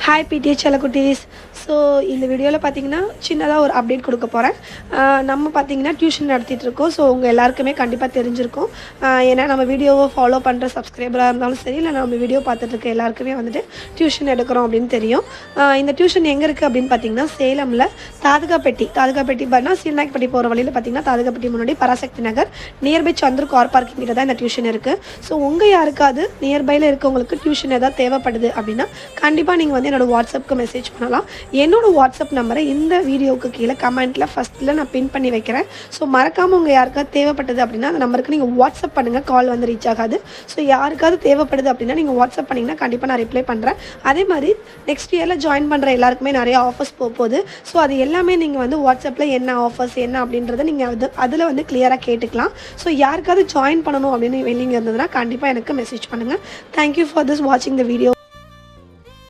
Hi PTA செல்லக்குட்டீஸ். So இந்த வீடியோவில் பார்த்தீங்கன்னா சின்னதாக ஒரு அப்டேட் கொடுக்க போகிறேன். நம்ம பார்த்தீங்கன்னா டியூஷன் நடத்திட்டு இருக்கோம். ஸோ உங்கள் எல்லாருக்குமே கண்டிப்பாக தெரிஞ்சிருக்கும். ஏன்னா நம்ம வீடியோவை ஃபாலோ பண்ணுற சப்ஸ்கிரைபராக இருந்தாலும் சரி, இல்லை நம்ம வீடியோ பார்த்துட்டு இருக்க எல்லாருக்குமே வந்துட்டு டியூஷன் எடுக்கிறோம் அப்படின்னு தெரியும். இந்த டியூஷன் எங்கே இருக்குது அப்படின்னு பார்த்தீங்கன்னா சேலமில் தாதுகாப்பட்டி பார்த்தீங்கன்னா சீர்நாயக்கப்பட்டி போகிற வழியில் பார்த்தீங்கன்னா தாதுகாப்பட்டி முன்னாடி பராசக்தி நகர் நியர்பை சந்திர கார் பார்க்கிங் கிட்ட தான் இந்த டியூஷன் இருக்குது. ஸோ உங்கள் யாருக்காவது நியர்பையில் இருக்கவங்களுக்கு டியூஷன் ஏதாவது தேவைப்படுது அப்படின்னா கண்டிப்பாக நீங்கள் வந்து என்னோடய வாட்ஸ்அப்புக்கு மெசேஜ் பண்ணலாம். என்னோடய வாட்ஸ்அப் நம்பரை இந்த வீடியோவுக்கு கீழே கமெண்ட்டில் ஃபஸ்ட்டில் நான் பின் பண்ணி வைக்கிறேன். ஸோ மறக்காமல் உங்கள் யாருக்காவது தேவைப்பட்டது அப்படின்னா அந்த நம்பருக்கு நீங்கள் வாட்ஸ்அப் பண்ணுங்கள். கால் வந்து ரீச் ஆகாது. ஸோ யாருக்காவது தேவைப்படுது அப்படின்னா நீங்கள் வாட்ஸ்அப் பண்ணிங்கன்னா கண்டிப்பாக நான் ரிப்ளை பண்ணுறேன். அதே மாதிரி நெக்ஸ்ட் இயரில் ஜாயின் பண்ணுற எல்லாருக்குமே நிறைய ஆஃபர்ஸ் போகுது. ஸோ அது எல்லாமே நீங்கள் வந்து வாட்ஸ்அப்பில் என்ன ஆஃபர்ஸ் என்ன அப்படின்றத நீங்கள் அதில் வந்து கிளியராக கேட்டுக்கலாம். ஸோ யாருக்காவது ஜாயின் பண்ணணும் அப்படின்னு வெல்லிங் இருந்ததுன்னா கண்டிப்பாக எனக்கு மெசேஜ் பண்ணுங்கள். தேங்க்யூ ஃபார் திஸ் வாட்சிங் த வீடியோ.